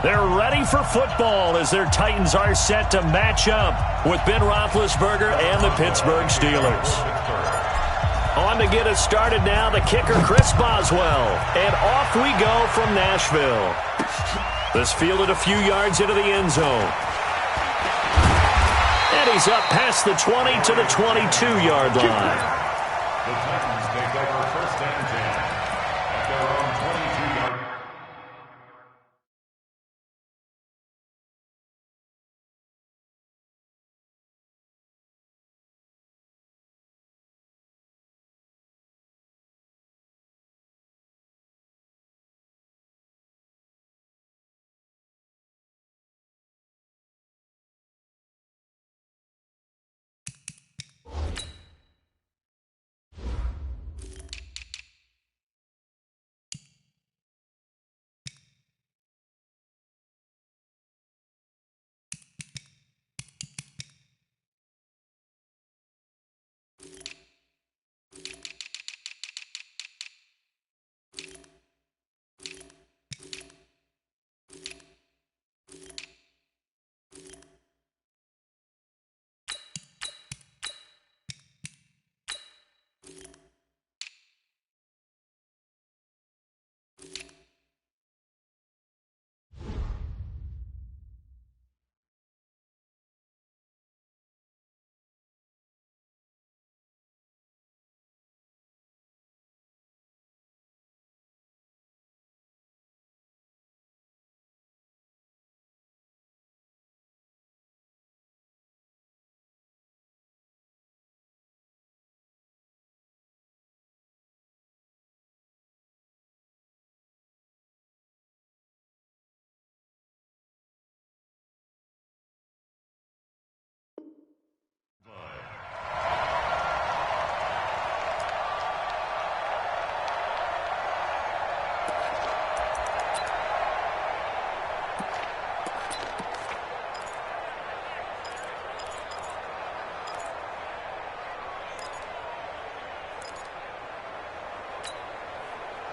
They're ready for football as their Titans are set to match up with Ben Roethlisberger and the Pittsburgh Steelers. On to get us started now, the kicker, Chris Boswell. And off we go from Nashville. This fielded a few yards into the end zone. And he's up past the 20 to the 22-yard line. The Titans take over first and 10 at their own 22-yard.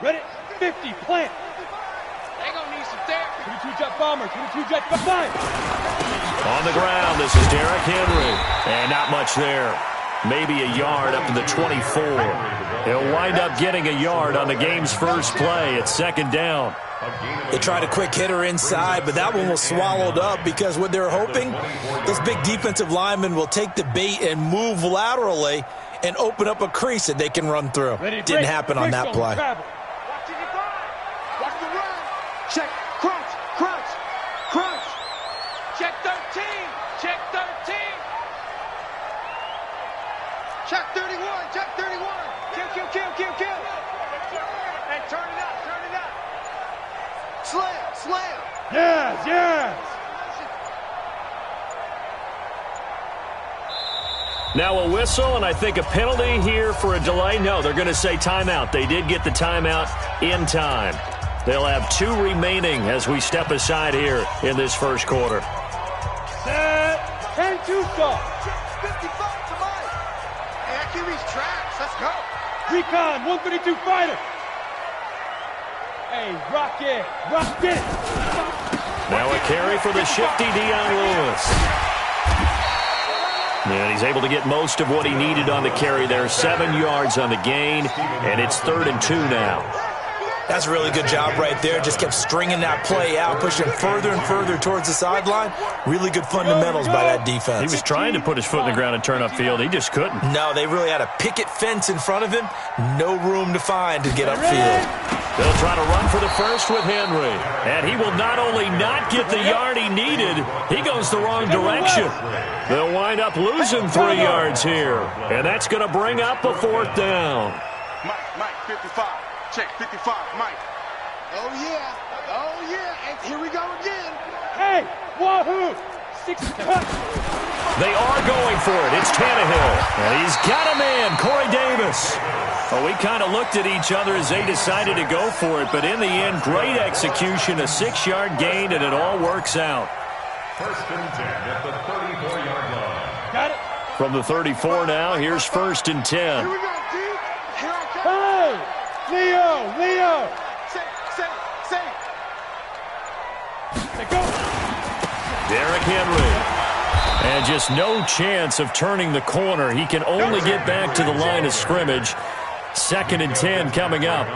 Ready? 50, plant. They gonna need some therapy. 22-jet bomber, 22-jet bomber. On the ground, this is Derrick Henry. And not much there. Maybe a yard up to the 24. He'll wind up getting a yard on the game's first play. It's second down. They tried a quick hitter inside, but that one was swallowed up because what they're hoping, this big defensive lineman will take the bait and move laterally and open up a crease that they can run through. Didn't happen on that play. Watch the run. Check, crunch, crunch, crunch. Check 13, check 13. Check 31, check 31. Kill. And turn it up, turn it up. Slam. Yes. Now a whistle, and I think a penalty here for a delay. No, they're going to say timeout. They did get the timeout in time. They'll have 2 remaining as we step aside here in this first quarter. Set. And 2 stop. 55 to Mike. Hey, I can reach tracks. Let's go. Recon, 132 fighter. Hey, rock it. Now a carry for the shifty Dion Lewis. And he's able to get most of what he needed on the carry there. 7 yards on the gain, and it's 3rd and 2 now. That's a really good job right there. Just kept stringing that play out, pushing further and further towards the sideline. Really good fundamentals by that defense. He was trying to put his foot in the ground and turn upfield. He just couldn't. No, they really had a picket fence in front of him. No room to find to get upfield. They'll try to run for the first with Henry. And he will not only not get the yard he needed, he goes the wrong direction. They'll wind up losing 3 yards here. And that's going to bring up a 4th down. Mike, 55. Check 55, Mike. Oh, yeah. And here we go again. Hey, wahoo. 6 cut. They are going for it. It's Tannehill. And he's got a man, Corey Davis. Well, we kind of looked at each other as they decided to go for it. But in the end, great execution, a 6-yard gain, and it all works out. First and 10 at the 34-yard line. Got it. From the 34 now, here's 1st and 10. Here we go, dude. Here I come. Hey, Leo. Say. Derrick Henry. And just no chance of turning the corner. He can only get back to the line of scrimmage. 2nd and 10 coming up.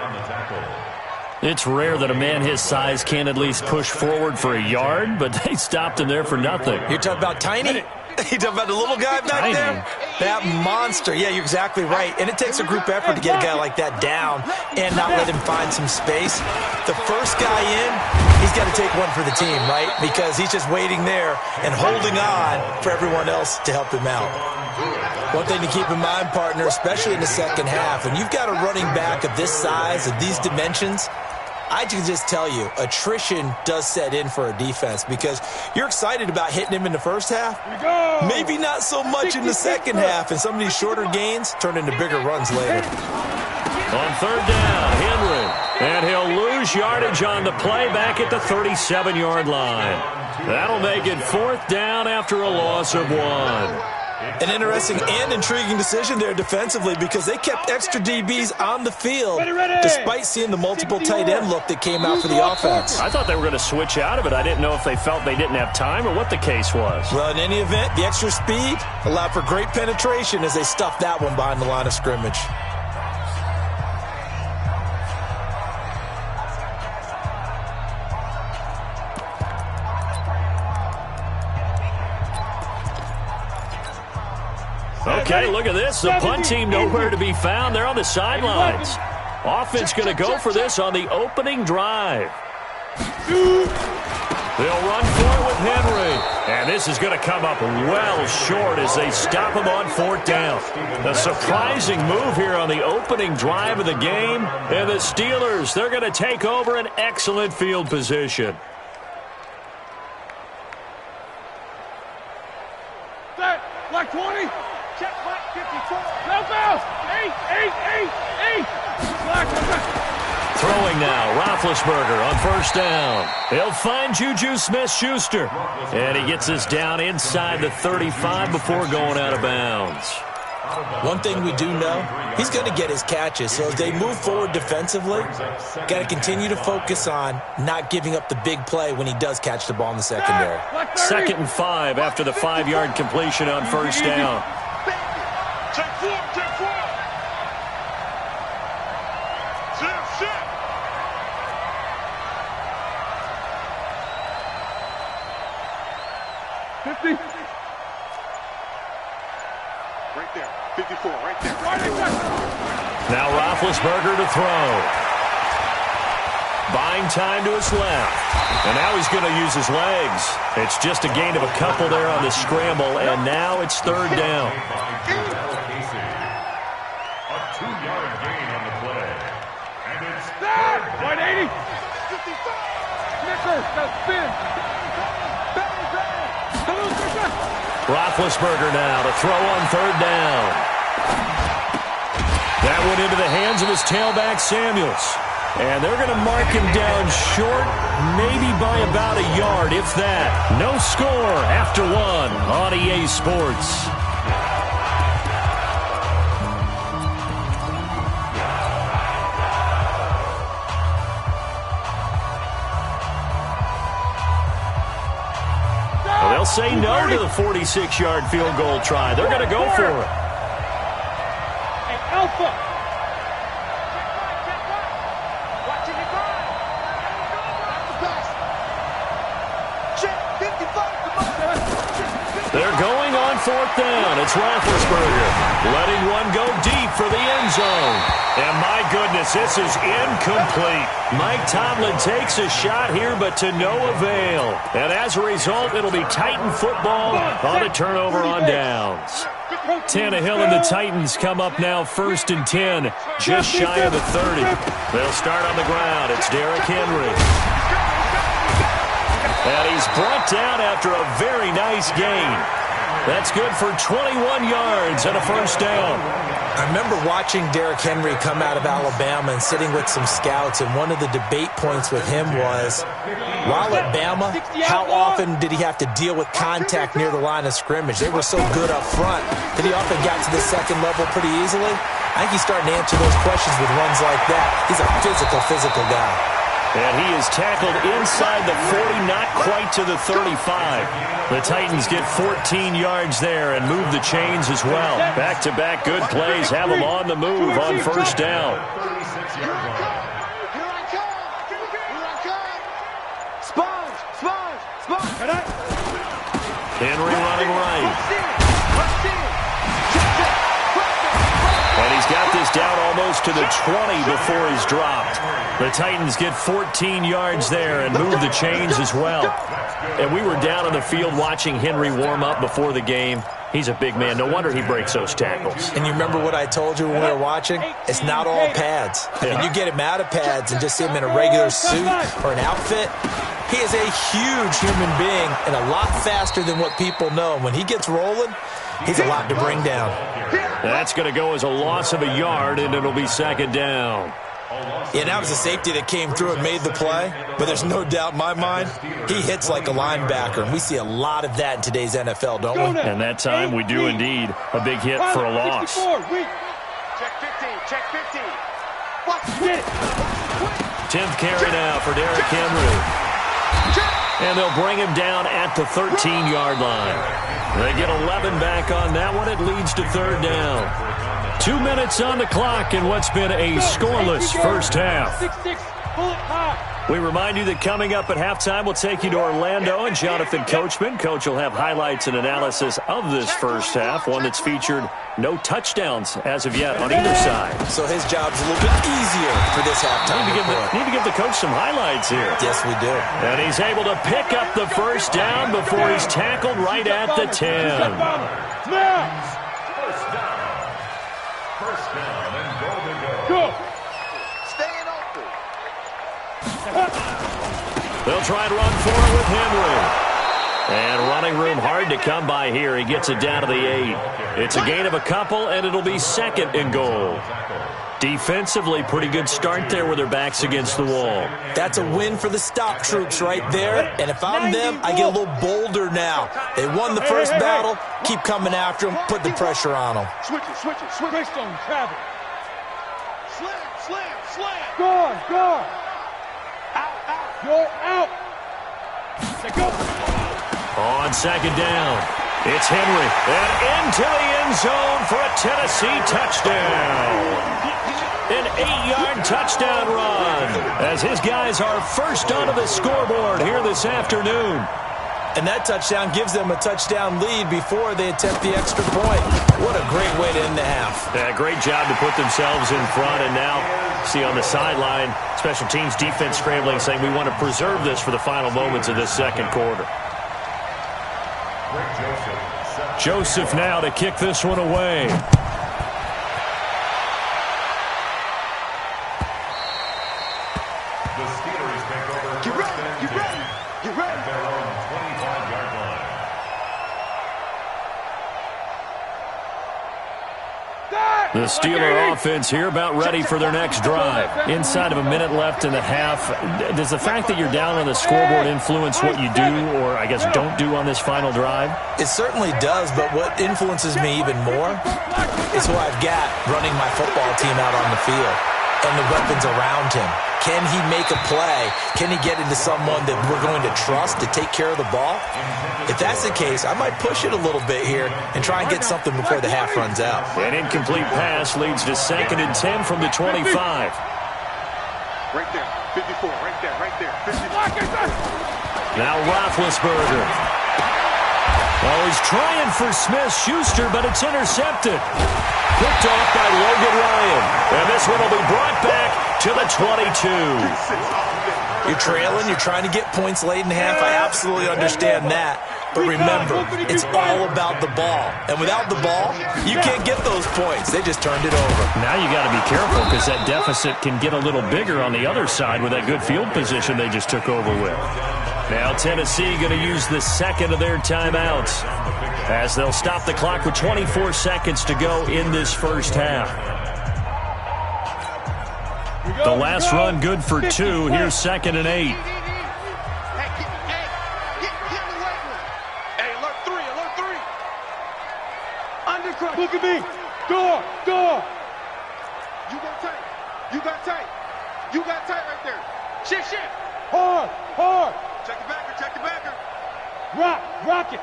It's rare that a man his size can't at least push forward for a yard, but they stopped him there for nothing. You're talking about Tiny? You talking about the little guy back there? That monster. Yeah, you're exactly right. And it takes a group effort to get a guy like that down and not let him find some space. The first guy in, he's got to take one for the team, right? Because he's just waiting there and holding on for everyone else to help him out. One thing to keep in mind, partner, especially in the second half, when you've got a running back of this size, of these dimensions, I can just tell you, attrition does set in for a defense because you're excited about hitting him in the first half. Maybe not so much in the second half, and some of these shorter gains turn into bigger runs later. On 3rd down, Henry. And he'll lose yardage on the play back at the 37-yard line. That'll make it 4th down after a loss of 1. An interesting and intriguing decision there defensively because they kept extra DBs on the field despite seeing the multiple tight end look that came out for the offense. I thought they were going to switch out of it. I didn't know if they felt they didn't have time or what the case was. Well, in any event, the extra speed allowed for great penetration as they stuffed that one behind the line of scrimmage. Okay, look at this. The punt team nowhere to be found. They're on the sidelines. Offense going to go for this on the opening drive. They'll run for it with Henry. And this is going to come up well short as they stop him on 4th down. A surprising move here on the opening drive of the game. And the Steelers, they're going to take over an excellent field position. Black 20. Check black 54. No fouls. 8. Black. Throwing now, Roethlisberger on 1st down. He'll find Juju Smith-Schuster. And he gets us down inside the 35 before going out of bounds. One thing we do know, he's going to get his catches. So as they move forward defensively, got to continue to focus on not giving up the big play when he does catch the ball in the secondary. 2nd and 5 after the 5-yard completion on 1st down. Check 4. Sit. 50. Right there. 54, right there. Now Roethlisberger to throw. Buying time to his left. And now he's going to use his legs. It's just a gain of a couple there on the scramble, and now it's 3rd down. A 2-yard gain on the play. And it's 180. 55. Snicker, spin. Roethlisberger now to throw on 3rd down. That went into the hands of his tailback, Samuels. And they're going to mark him down short, maybe by about a yard, if that. No score after 1 on EA Sports. Well, they'll say no to the 46-yard field goal try. They're going to go for it. Hey, Alpha. They're going on 4th down. It's Roethlisberger letting one go deep for the end zone. And my goodness, this is incomplete. Mike Tomlin takes a shot here, but to no avail. And as a result, it'll be Titan football on a turnover on downs. Tannehill and the Titans come up now 1st and 10, just shy of the 30. They'll start on the ground. It's Derrick Henry. And he's brought down after a very nice gain. That's good for 21 yards and a 1st down. I remember watching Derrick Henry come out of Alabama and sitting with some scouts, and one of the debate points with him was, while at Bama, how often did he have to deal with contact near the line of scrimmage? They were so good up front that he often got to the second level pretty easily. I think he's starting to answer those questions with runs like that. He's a physical guy. And he is tackled inside the 40, not quite to the 35. The Titans get 14 yards there and move the chains as well. Back-to-back good plays have them on the move on first down. Henry running right. And he's got this down almost to the 20 before he's dropped. The Titans get 14 yards there and move the chains as well. And we were down on the field watching Henry warm up before the game. He's a big man. No wonder he breaks those tackles. And you remember what I told you when we were watching? It's not all pads. I mean, you get him out of pads and just see him in a regular suit or an outfit. He is a huge human being and a lot faster than what people know. When he gets rolling, he's a lot to bring down. That's going to go as a loss of a yard, and it'll be second down. Yeah, that was a safety that came through and made the play, but there's no doubt in my mind he hits like a linebacker, and we see a lot of that in today's NFL, don't we? And that time we do indeed. A big hit for a loss. Check 15, check 15. What? Get it. 10th carry now for Derrick Henry. And they'll bring him down at the 13-yard line. They get 11 back on that one. It leads to third down. 2 minutes on the clock in what's been a scoreless first half. We remind you that coming up at halftime, we'll take you to Orlando and Jonathan Coachman. Coach will have highlights and analysis of this first half, one that's featured no touchdowns as of yet on either side. So his job's a little bit easier for this halftime. Need to give the coach some highlights here. Yes, we do. And he's able to pick up the first down before he's tackled right at the 10. First down and goal to go. Staying open. They'll try and run for it with Henry. And running room hard to come by here. He gets it down to the 8. It's a gain of a couple, and it'll be second and goal. Defensively, pretty good start there with their backs against the wall. That's a win for the stop troops right there. And if I'm them, I get a little bolder now. They won the first battle. Keep coming after them. Put the pressure on them. Switch it. Switch on travel. Slam. Guard. Out. You're out. Go. On second down, it's Henry. And into the end zone for a Tennessee touchdown. An 8-yard touchdown run as his guys are first onto the scoreboard here this afternoon. And that touchdown gives them a touchdown lead before they attempt the extra point. What a great way to end the half. Yeah, great job to put themselves in front. And now, see on the sideline, special teams defense scrambling, saying we want to preserve this for the final moments of this second quarter. Joseph now to kick this one away. The Steelers take over first and 10 at their own 25-yard line. The Steeler offense here about ready for their next drive. Inside of a minute left in the half, does the fact that you're down on the scoreboard influence what you do or, I guess, don't do on this final drive? It certainly does, but what influences me even more is who I've got running my football team out on the field and the weapons around him. Can he make a play? Can he get into someone that we're going to trust to take care of the ball? If that's the case, I might push it a little bit here and try and get something before the half runs out. An incomplete pass leads to second and 10 from the 25. Right there, 54, right there, 54. Now Roethlisberger. Oh, he's trying for Smith-Schuster, but it's intercepted. Picked off by Logan Ryan. And this one will be brought back to the 22. You're trailing. You're trying to get points late in half. I absolutely understand that. But remember, it's all about the ball. And without the ball, you can't get those points. They just turned it over. Now you got to be careful because that deficit can get a little bigger on the other side with that good field position they just took over with. Now Tennessee going to use the second of their timeouts as they'll stop the clock with 24 seconds to go in this first half. The last run good for 2. Here's second and 8. Look at me. Door. You got tight right there. Shift. Hard. Check the backer. Rock it.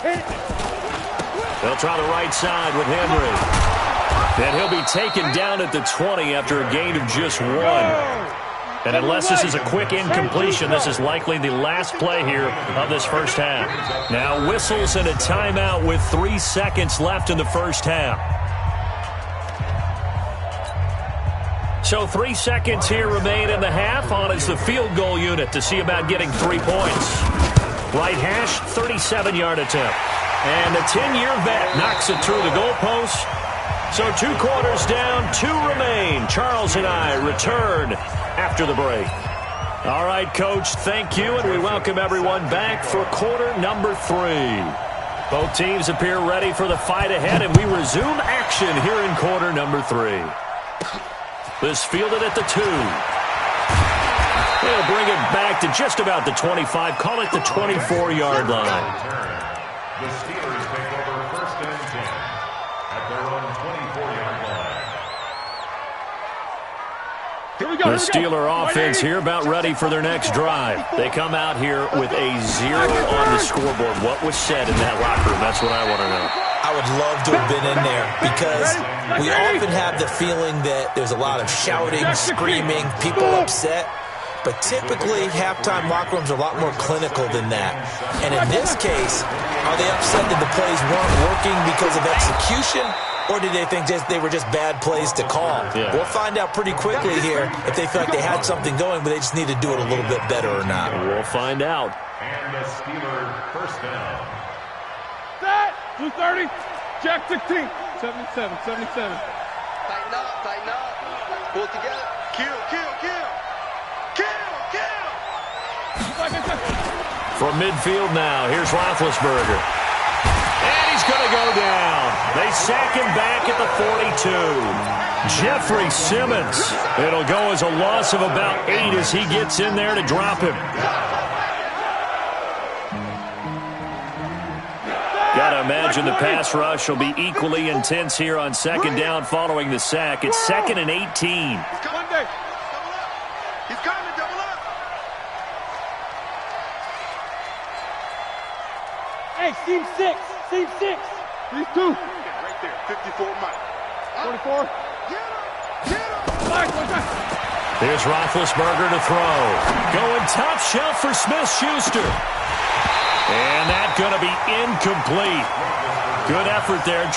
Hit it. They'll try the right side with Henry. And he'll be taken down at the 20 after a gain of just 1. And unless this is a quick incompletion, this is likely the last play here of this first half. Now whistles and a timeout with 3 seconds left in the first half. So 3 seconds here remain in the half. On is the field goal unit to see about getting 3 points. Right hash, 37-yard attempt. And the 10-year vet knocks it through the goalpost. So 2 quarters down, 2 remain. Charles and I return after the break. All right, Coach, thank you, and we welcome everyone back for quarter number 3. Both teams appear ready for the fight ahead, and we resume action here in quarter number 3. This fielded at the 2. They'll bring it back to just about the 25, call it the 24-yard line. The Steelers take over first and 10 at their own 24-yard line. The Steeler offense here about ready for their next drive. They come out here with a 0 on the scoreboard. What was said in that locker room? That's what I want to know. I would love to have been in there because we often have the feeling that there's a lot of shouting, screaming, people upset. But typically, halftime locker rooms are a lot more clinical than that. And in this case, are they upset that the plays weren't working because of execution, or did they think they were just bad plays to call? Yeah. We'll find out pretty quickly here if they feel like they had something going, but they just need to do it a little bit better or not. We'll find out. And the Steeler first down. Set. 230. Jack 16. 77. Tighten up. Pull it together. Kill. From midfield now, here's Roethlisberger. And he's going to go down. They sack him back at the 42. Jeffrey Simmons. It'll go as a loss of about 8 as he gets in there to drop him. Got to imagine the pass rush will be equally intense here on second down following the sack. It's 2nd and 18. He's coming. Double up. Hey, seam 6. These 2. Right there. 54 Mike. 24. Get him. Mike. Here's Roethlisberger to throw. Going top shelf for Smith-Schuster. And that's going to be incomplete. Good effort there.